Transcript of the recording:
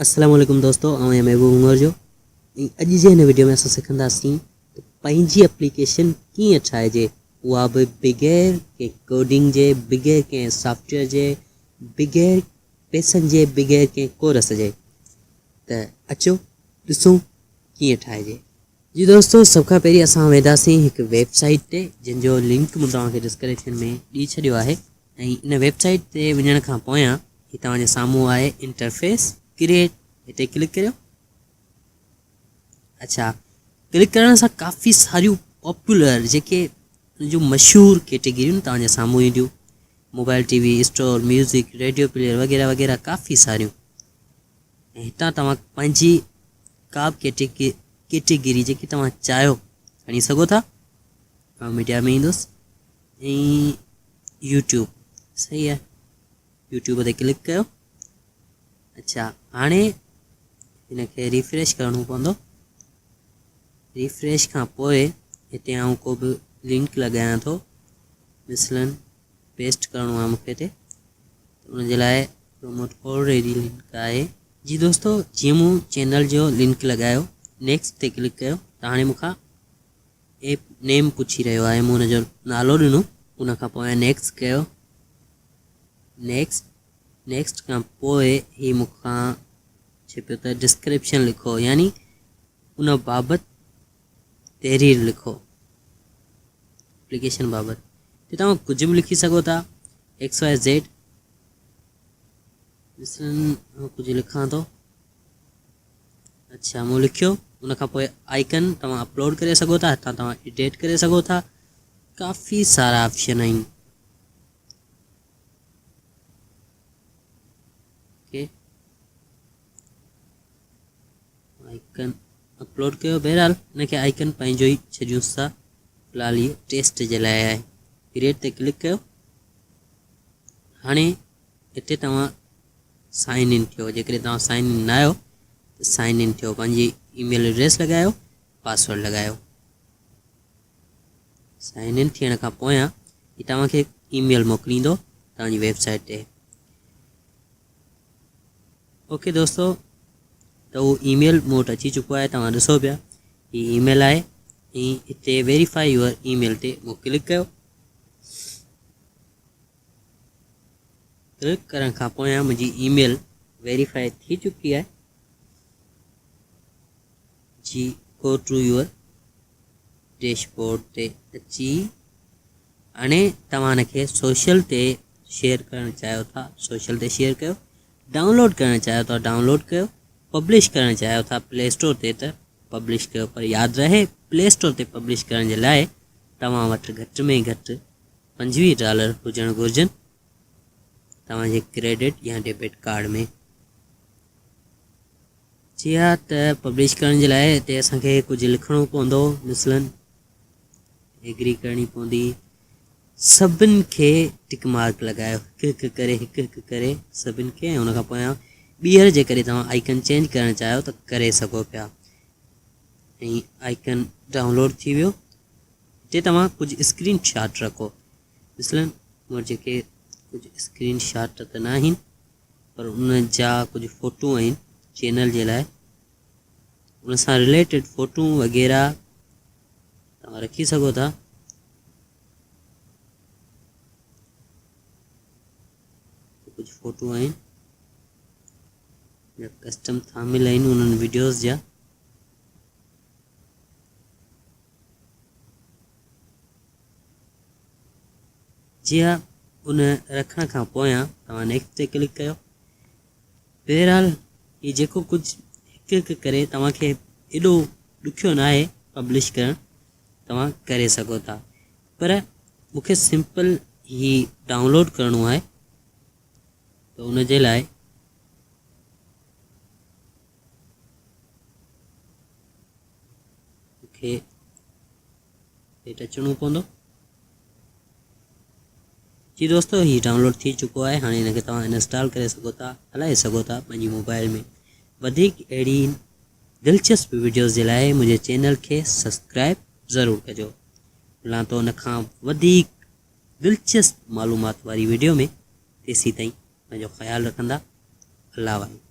अस्सलाम वालेकुम दोस्तों, आउं महबूब उमर जो अॼु जे हिन वीडियो में असां सिखंदासीं त पंहिंजी एप्लीकेशन कीअं ठाहिजे, उहा बि बग़ैर कंहिं कोडिंग जे, बग़ैर कंहिं सॉफ्टवेयर जे, बग़ैर पैसनि जे, बग़ैर कंहिं कोर्स जे। त अचो ॾिसूं कीअं ठाहिजे। जी दोस्तों, सभ खां पहिरीं असां वेंदासीं हिकु वेबसाइट ते, जंहिंजो लिंक मूं तव्हांखे डिस्क्रिप्शन में ॾेई छॾियो आहे। ऐं इन वेबसाइट ते वञण खां पोयां ही तव्हांजे साम्हूं आहे इंटरफेस क्रिएट, हिते क्लिक करियो। अच्छा, क्लिक करण सां काफ़ी सारियूं पॉपुलर जेके जो मशहूरु कैटेगरियूं तव्हांजे साम्हूं ईंदियूं, mobile TV store, music, radio player वग़ैरह वग़ैरह काफ़ी सारियूं। ऐं हितां तव्हां पंहिंजी का बि कैटेगरी जेकी तव्हां चाहियो खणी सघो था। मां मीडिया में ईंदुसि ऐं यूट्यूब, सही आहे, यूट्यूब ते क्लिक कयो। अच्छा, हाणे हिनखे रिफ्रेश करिणो पवंदो। रिफ्रेश खां पोइ हिते आउं को बि लिंक लॻायां थो, मिसलन पेस्ट करिणो आहे मूंखे हिते, उनजे लाइ प्रमोट ऑलरेडी लिंक आहे। जी दोस्तों, जीअं मूं चैनल जो लिंक लॻायो, नेक्स्ट ते क्लिक कयो त हाणे मूंखां एप नेम पुछी रहियो आहे, मूं हुनजो नालो ॾिनो, उनखां पोइ नेक्स्ट कयो। नेक्स्ट खां पोइ ही मूंखां चए पियो त डिस्क्रिप्शन लिखो, यानी उन बाबति तहरीर लिखो, एप्लीकेशन बाबति। त तव्हां कुझु बि लिखी सघो था, XYZ, कुझु लिखां थो। अच्छा, मूं लिखियो, उनखां पोइ आइकन तव्हां अपलोड करे सघो था, हितां तव्हां एडिट करे सघो था, काफ़ी सारा ऑप्शन आहिनि। ओके, आइकन अपलोड कयो। बहरहाल हिनखे आइकन पंहिंजो ई छॾियूंसि था, फ़िलहाल इहो टेस्ट जे लाइ आहे। क्रिएट ते क्लिक कयो। हाणे हिते तव्हां साइन इन थियो, जेकॾहिं तव्हां साइन इन न आहियो त साइन इन थियो, पंहिंजी ईमेल एड्रेस लॻायो, पासवर्ड लॻायो। साइन इन थियण खां पोयां ही तव्हांखे ईमेल मोकिलींदो तव्हांजी वेबसाइट ते। ओके दोस्तों, त उहो ईमेल मूं वटि अची चुको आहे, तव्हां ॾिसो पिया, हीअ ईमेल आहे। ऐं हिते वेरीफाई यूअर ईमेल ते मूं क्लिक कयो। क्लिक करण खां पोयां मुंहिंजी ईमेल वेरीफाई थी चुकी आहे। जी, गो टू यूअर डैशबोर्ड ते अची, हाणे तव्हां हिनखे सोशल ते शेयर करणु चाहियो था, सोशल ते शेयर कयो। डाउनलोड करणु चाहियो था, डाउनलोड कयो। पब्लिश करणु चाहियो था प्ले स्टोर ते, त पब्लिश कयो। पर यादि रहे, प्ले स्टोर ते पब्लिश करण जे लाइ तव्हां वटि घटि में घटि $25 हुजणु घुरिजनि तव्हांजे क्रेडिट या डेबिट कार्ड में। जी हा, त पब्लिश करण जे लाइ हिते असांखे कुझु लिखिणो पवंदो, मिसलन एग्री करणी पवंदी। सभिनि खे टिक मार्क लॻायो, हिकु हिकु करे सभिनि खे। ऐं हुनखां पोयां ॿीहर जेकॾहिं तव्हां आइकन चेंज करणु चाहियो त करे सघो पिया। ऐं आइकन डाउनलोड थी वियो। हिते तव्हां कुझु स्क्रीन शॉट रखो, मिसलन मूं जेके कुझु स्क्रीन शॉट त न आहिनि, पर उन जा कुझु फ़ोटू आहिनि चैनल जे लाइ, उन सां रिलेटेड फ़ोटू वग़ैरह तव्हां रखी सघो था। कुझु फ़ोटू आहिनि, कस्टम थामिल आहिनि उन्हनि वीडियोज़ जा। जी हा, उन रखण खां पोयां तव्हां नेक्स्ट ते क्लिक कयो। बहरहाल हीउ जेको कुझु हिकु हिकु करे तव्हांखे एॾो ॾुखियो न आहे पब्लिश करणु, तव्हां करे सघो था। पर मूंखे सिंपल ही डाउनलोड करिणो आहे, त उन जे लाइ मूंखे हेठि अचिणो पवंदो। जी दोस्तों, ही डाउनलोड थी चुको आहे। हाणे हिनखे तव्हां इंस्टॉल करे सघो था, हलाए सघो था पंहिंजी मोबाइल में। वधीक अहिड़ी दिलचस्प वीडियोज़ जे लाइ मुंहिंजे चैनल खे सब्सक्राइब ज़रूरु कजो। मिलां थो हुन खां वधीक दिलचस्प मालूमात वारी वीडियो में। तेसीं ताईं पंहिंजो ख़्यालु रखंदा। अल्लाह वाहे।